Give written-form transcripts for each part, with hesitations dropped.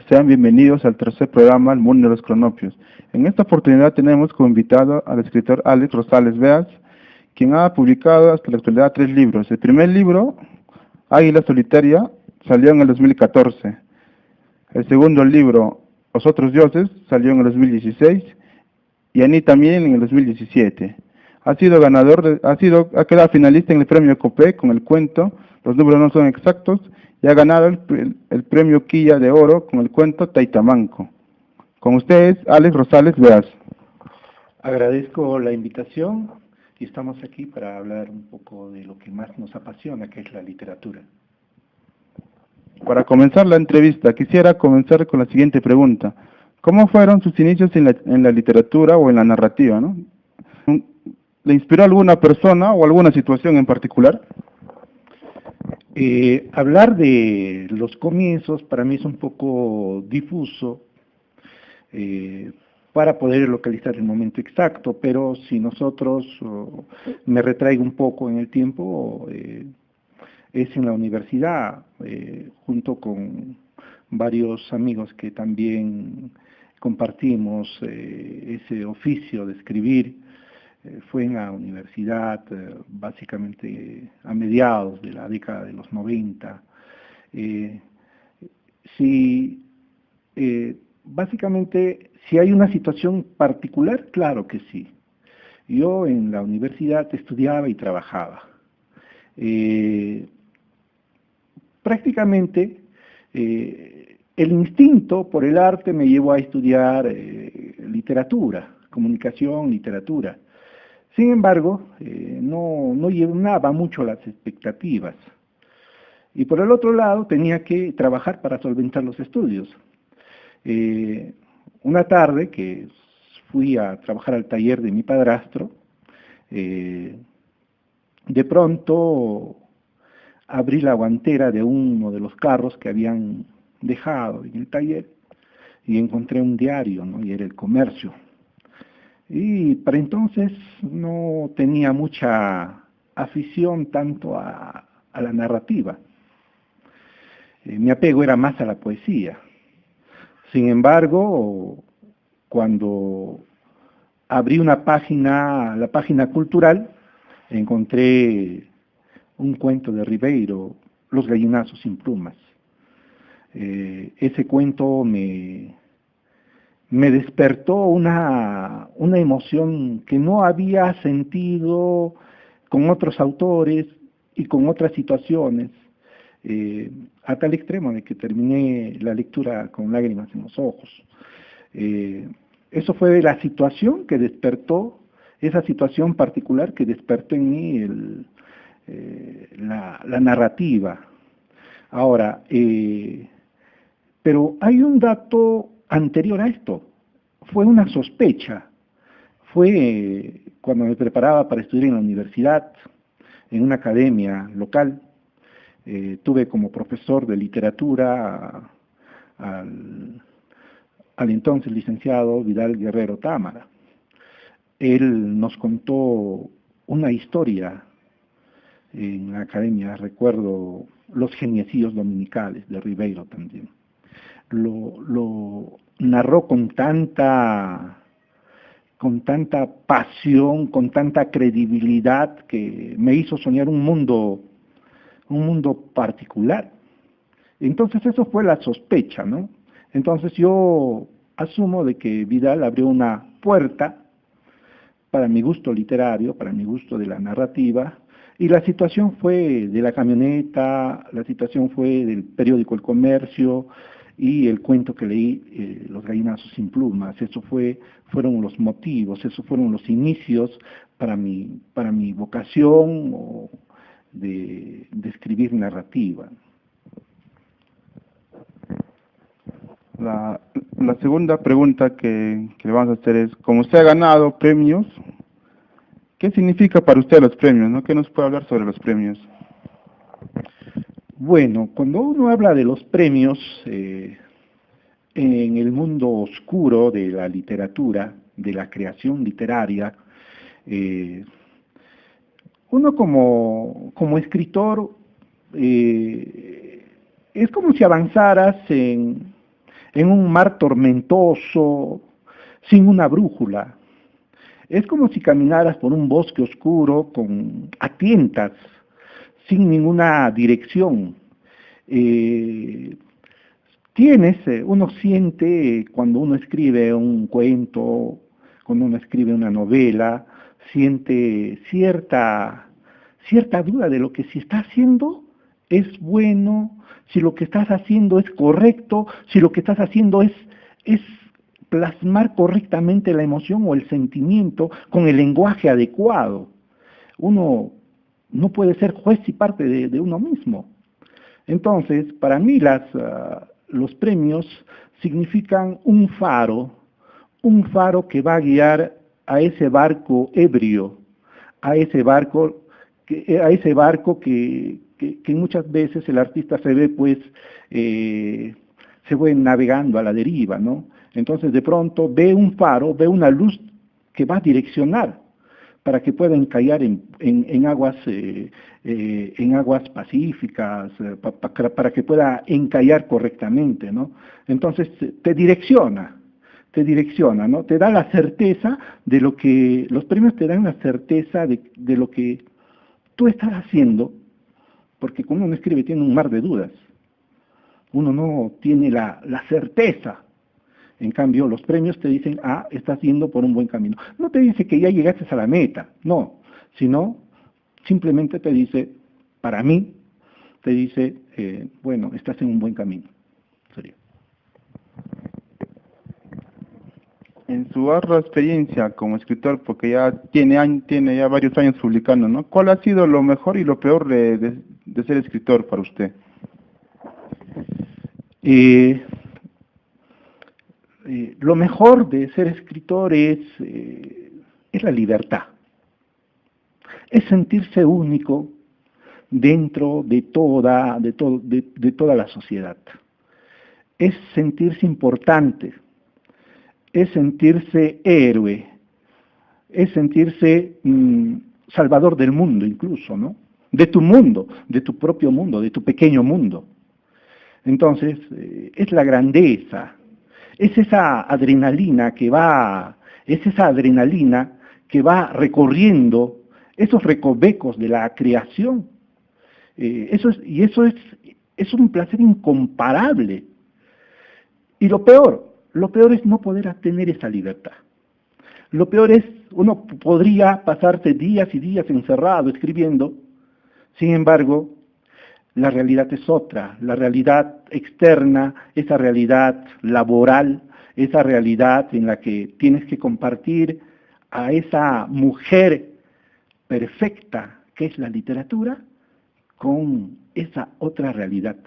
Sean bienvenidos al tercer programa El Mundo de los Cronopios. En esta oportunidad tenemos como invitado al escritor Alex Rosales Beas, quien ha publicado hasta la actualidad 3 libros. El primer libro, Águila Solitaria, salió en el 2014. El segundo libro, Los Otros Dioses, salió en el 2016 y Aní también en el 2017. Ha quedado finalista en el premio Copé con el cuento Los números no son exactos y ha ganado el premio Quilla de Oro con el cuento Taitamanco. Con ustedes, Alex Rosales Beas. Agradezco la invitación y estamos aquí para hablar un poco de lo que más nos apasiona, que es la literatura. Para comenzar la entrevista, quisiera comenzar con la siguiente pregunta. ¿Cómo fueron sus inicios en la literatura o en la narrativa, ¿no? ¿Le inspiró alguna persona o alguna situación en particular? Hablar de los comienzos para mí es un poco difuso para poder localizar el momento exacto, pero si nosotros, me retraigo un poco en el tiempo, es en la universidad, junto con varios amigos que también compartimos ese oficio de escribir. Fue en la universidad, básicamente a mediados de la década de los 90. Básicamente, si hay una situación particular, claro que sí. Yo en la universidad estudiaba y trabajaba. Prácticamente, el instinto por el arte me llevó a estudiar literatura, comunicación, literatura. Sin embargo, no llenaba mucho las expectativas. Y por el otro lado, tenía que trabajar para solventar los estudios. Una tarde que fui a trabajar al taller de mi padrastro, de pronto abrí la guantera de uno de los carros que habían dejado en el taller y encontré un diario, ¿no? Y era El Comercio. Y para entonces no tenía mucha afición tanto a la narrativa. Mi apego era más a la poesía. Sin embargo, cuando abrí una página, la página cultural, encontré un cuento de Ribeiro, Los gallinazos sin plumas. Ese cuento me despertó una emoción que no había sentido con otros autores y con otras situaciones, a tal extremo de que terminé la lectura con lágrimas en los ojos. Eso fue la situación que despertó, esa situación particular que despertó en mí la narrativa. Ahora, pero hay un dato anterior a esto, fue una sospecha. Fue cuando me preparaba para estudiar en la universidad, en una academia local. Tuve como profesor de literatura al entonces licenciado Vidal Guerrero Támara. Él nos contó una historia en la academia, recuerdo Los geniecillos dominicales de Ribeiro también. Lo narró con tanta pasión, con tanta credibilidad, que me hizo soñar un mundo particular. Entonces eso fue la sospecha, ¿no? Entonces yo asumo de que Vidal abrió una puerta para mi gusto literario, para mi gusto de la narrativa, y la situación fue de la camioneta, la situación fue del periódico El Comercio y el cuento que leí, Los gallinazos sin plumas. Fueron los motivos, esos fueron los inicios para mi vocación de escribir narrativa. La segunda pregunta que le vamos a hacer es, como usted ha ganado premios, ¿qué significa para usted los premios, no? ¿Qué nos puede hablar sobre los premios? Bueno, cuando uno habla de los premios, en el mundo oscuro de la literatura, de la creación literaria, uno como escritor, es como si avanzaras en en un mar tormentoso, sin una brújula. Es como si caminaras por un bosque oscuro a tientas, sin ninguna dirección. Uno siente cuando uno escribe un cuento, cuando uno escribe una novela, siente cierta duda de lo que si está haciendo es bueno, si lo que estás haciendo es correcto, si lo que estás haciendo es plasmar correctamente la emoción o el sentimiento con el lenguaje adecuado. Uno no puede ser juez y parte de uno mismo. Entonces, para mí los premios significan un faro que va a guiar a ese barco ebrio, a ese barco que muchas veces el artista se ve se ve navegando a la deriva, ¿no? Entonces de pronto ve un faro, ve una luz que va a direccionar para que pueda encallar en aguas pacíficas, para que pueda encallar correctamente, ¿no? Entonces te direcciona, ¿no? Te da la certeza de los premios te dan la certeza de lo que tú estás haciendo, porque cuando uno escribe tiene un mar de dudas, uno no tiene la certeza. En cambio, los premios te dicen, estás yendo por un buen camino. No te dice que ya llegaste a la meta, no, sino simplemente te dice, para mí, te dice, bueno, estás en un buen camino. Sería. En su ardua experiencia como escritor, porque ya tiene ya varios años publicando, ¿no? ¿Cuál ha sido lo mejor y lo peor de ser escritor para usted? Lo mejor de ser escritor es la libertad, es sentirse único dentro de toda la sociedad, es sentirse importante, es sentirse héroe, es sentirse salvador del mundo incluso, ¿no? De tu mundo, de tu propio mundo, de tu pequeño mundo. Entonces, es la grandeza, es esa adrenalina que va recorriendo esos recovecos de la creación. Eso es un placer incomparable. Y lo peor es no poder tener esa libertad. Lo peor es, uno podría pasarse días y días encerrado escribiendo, sin embargo, la realidad es otra, la realidad externa, esa realidad laboral, esa realidad en la que tienes que compartir a esa mujer perfecta que es la literatura con esa otra realidad,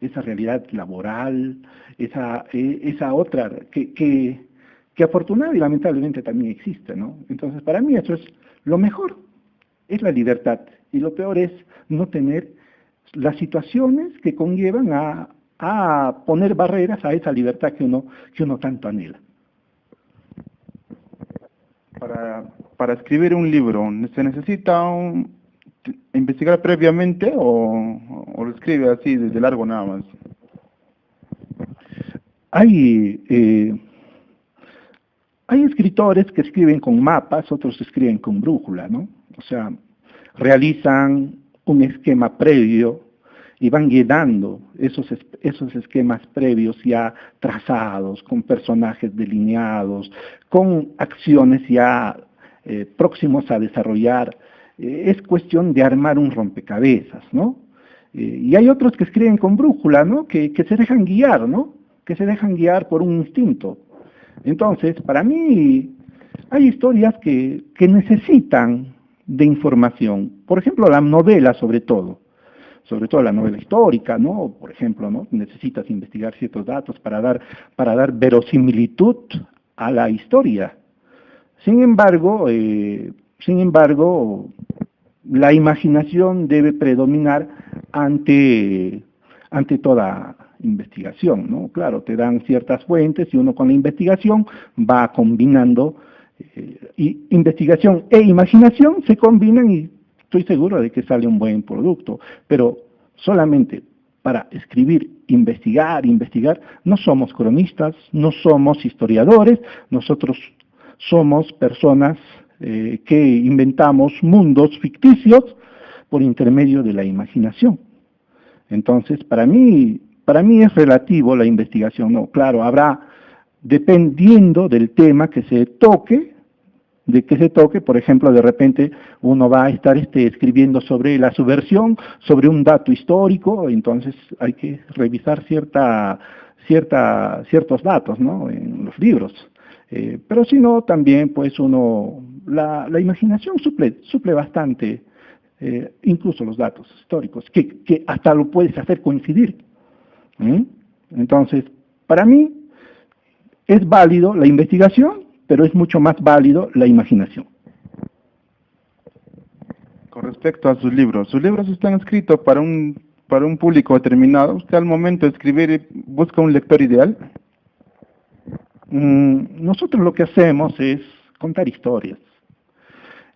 esa realidad laboral, esa otra que afortunadamente y lamentablemente también existe, ¿no? Entonces, para mí eso es lo mejor, es la libertad, y lo peor es no tener las situaciones que conllevan a poner barreras a esa libertad que uno tanto anhela. Para escribir un libro, ¿se necesita investigar previamente o lo escribe así desde largo nada más? Hay escritores que escriben con mapas, otros escriben con brújula, ¿no? O sea, realizan un esquema previo y van llenando esos esquemas previos ya trazados, con personajes delineados, con acciones ya próximos a desarrollar. Es cuestión de armar un rompecabezas, ¿no? Y hay otros que escriben con brújula, ¿no? Que se dejan guiar, ¿no? Que se dejan guiar por un instinto. Entonces, para mí, hay historias que necesitan de información. Por ejemplo, la novela, sobre todo la novela histórica, ¿no? Por ejemplo, ¿no? Necesitas investigar ciertos datos para dar verosimilitud a la historia. Sin embargo, la imaginación debe predominar ante toda investigación, ¿no? Claro, te dan ciertas fuentes y uno con la investigación va combinando, y investigación e imaginación se combinan y estoy seguro de que sale un buen producto, pero solamente para escribir, investigar, no somos cronistas, no somos historiadores, nosotros somos personas que inventamos mundos ficticios por intermedio de la imaginación. Entonces, para mí es relativo la investigación, ¿no? Claro, habrá, dependiendo del tema que se toque, por ejemplo, de repente uno va a estar escribiendo sobre la subversión, sobre un dato histórico, entonces hay que revisar ciertos datos, ¿no?, en los libros. Pero si no, también pues la imaginación suple bastante, incluso los datos históricos, que hasta lo puedes hacer coincidir. Entonces, para mí es válido la investigación, pero es mucho más válido la imaginación. Con respecto a sus libros están escritos para un público determinado. ¿Usted al momento de escribir busca un lector ideal? Nosotros lo que hacemos es contar historias.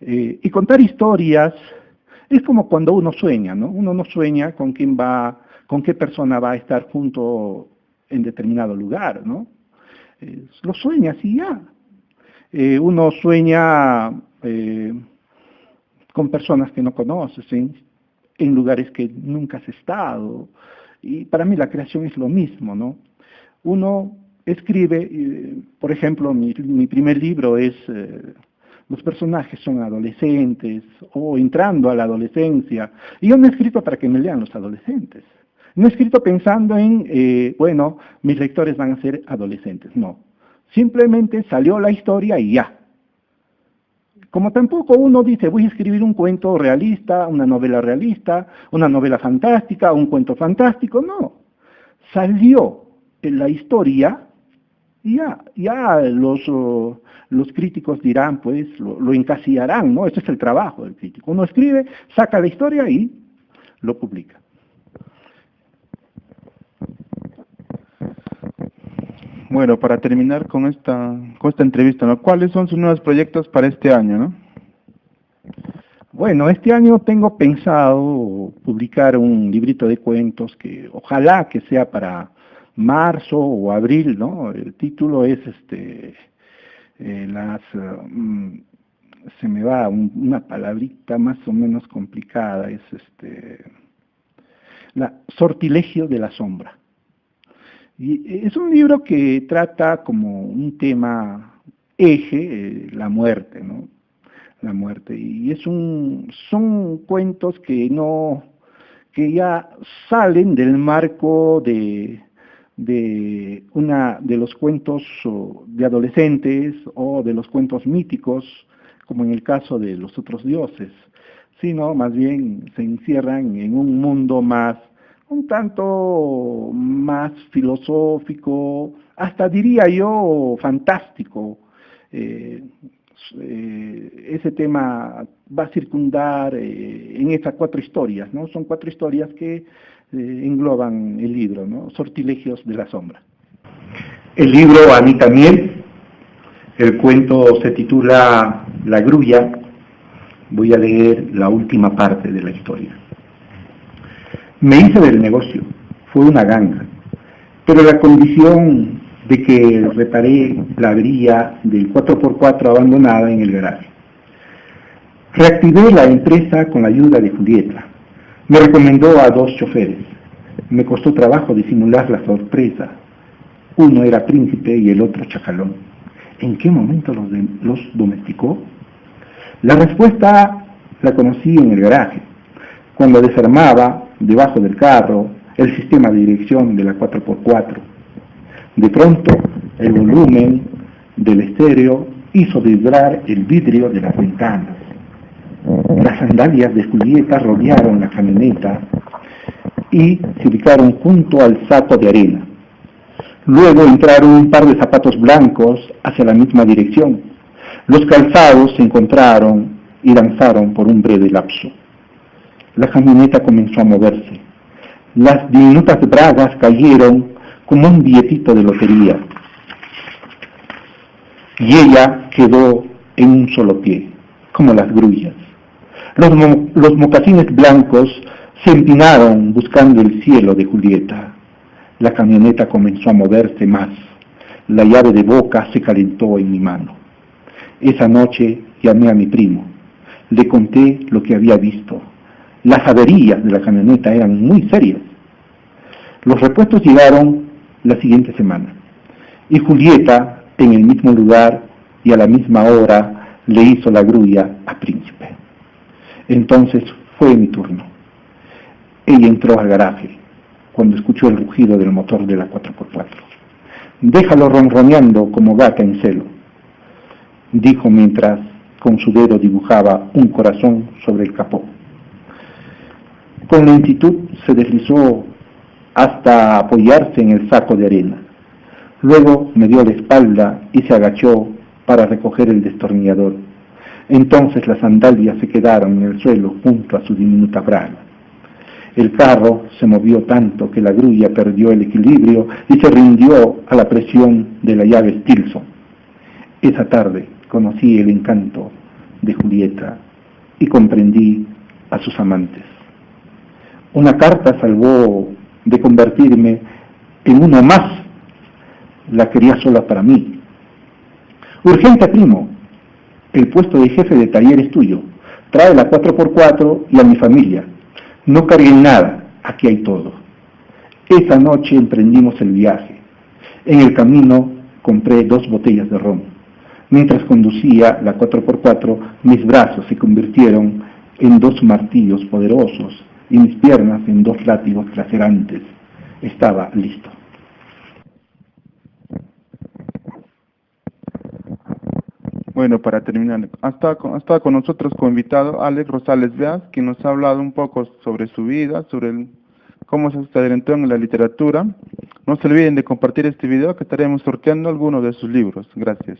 Y contar historias es como cuando uno sueña, ¿no? Uno no sueña con qué persona va a estar junto en determinado lugar, ¿no? Lo sueñas y ya. Uno sueña con personas que no conoces, en lugares que nunca has estado. Y para mí la creación es lo mismo, ¿no? Uno escribe, por ejemplo, mi primer libro es, los personajes son adolescentes o entrando a la adolescencia. Y yo no he escrito para que me lean los adolescentes. No he escrito pensando en, bueno, mis lectores van a ser adolescentes, no. Simplemente salió la historia y ya. Como tampoco uno dice, voy a escribir un cuento realista, una novela realista, una novela fantástica, un cuento fantástico, no. Salió la historia y ya los críticos dirán, pues, lo encasillarán, ¿no? Ese es el trabajo del crítico. Uno escribe, saca la historia y lo publica. Bueno, para terminar con esta entrevista, ¿no?, ¿cuáles son sus nuevos proyectos para este año, no? Bueno, este año tengo pensado publicar un librito de cuentos que ojalá que sea para marzo o abril, ¿no? El título es se me va una palabrita más o menos complicada, es Sortilegio de la sombra. Y es un libro que trata como un tema eje, la muerte, ¿no? La muerte. Y son cuentos que ya salen del marco de los cuentos de adolescentes o de los cuentos míticos, como en el caso de Los Otros Dioses, sino más bien se encierran en un mundo un tanto más filosófico, hasta diría yo fantástico. Ese tema va a circundar en estas 4 historias, ¿no? Son 4 historias que engloban el libro, ¿no? Sortilegios de la sombra. El libro Anita Miel, el cuento se titula La grulla. Voy a leer la última parte de la historia. Me hice del negocio, fue una ganga, pero la condición de que reparé la avería del 4x4 abandonada en el garaje. Reactivé la empresa con la ayuda de Julieta. Me recomendó a 2 choferes. Me costó trabajo disimular la sorpresa. Uno era príncipe y el otro chacalón. ¿En qué momento los domesticó? La respuesta la conocí en el garaje, cuando desarmaba debajo del carro el sistema de dirección de la 4x4. De pronto, el volumen del estéreo hizo vibrar el vidrio de las ventanas. Las sandalias de Julieta rodearon la camioneta y se ubicaron junto al saco de arena. Luego entraron un par de zapatos blancos hacia la misma dirección. Los calzados se encontraron y danzaron por un breve lapso. La camioneta comenzó a moverse. Las diminutas bragas cayeron como un billetito de lotería. Y ella quedó en un solo pie, como las grullas. Los mocasines blancos Se empinaron buscando el cielo de Julieta. La camioneta comenzó a moverse más. La llave de boca se calentó en mi mano. Esa noche llamé a mi primo. Le conté lo que había visto. Las averías de la camioneta eran muy serias. Los repuestos llegaron la siguiente semana. Y Julieta, en el mismo lugar y a la misma hora, le hizo la grulla a Príncipe. Entonces fue mi turno. Ella entró al garaje cuando escuchó el rugido del motor de la 4x4. «Déjalo ronroneando como gata en celo», dijo mientras con su dedo dibujaba un corazón sobre el capó. Con lentitud se deslizó hasta apoyarse en el saco de arena. Luego me dio la espalda y se agachó para recoger el destornillador. Entonces las sandalias se quedaron en el suelo junto a su diminuta braga. El carro se movió tanto que la grulla perdió el equilibrio y se rindió a la presión de la llave Stilson. Esa tarde conocí el encanto de Julieta y comprendí a sus amantes. Una carta salvó de convertirme en uno más. La quería sola para mí. «Urgente, primo, el puesto de jefe de taller es tuyo. Trae la 4x4 y a mi familia. No carguen nada, aquí hay todo». Esa noche emprendimos el viaje. En el camino compré 2 botellas de ron. Mientras conducía la 4x4, mis brazos se convirtieron en 2 martillos poderosos y mis piernas en 2 látigos lacerantes. Estaba listo. Bueno, para terminar, ha estado con nosotros como invitado Alex Rosales Beas, quien nos ha hablado un poco sobre su vida, sobre cómo se adelantó en la literatura. No se olviden de compartir este video, que estaremos sorteando algunos de sus libros. Gracias.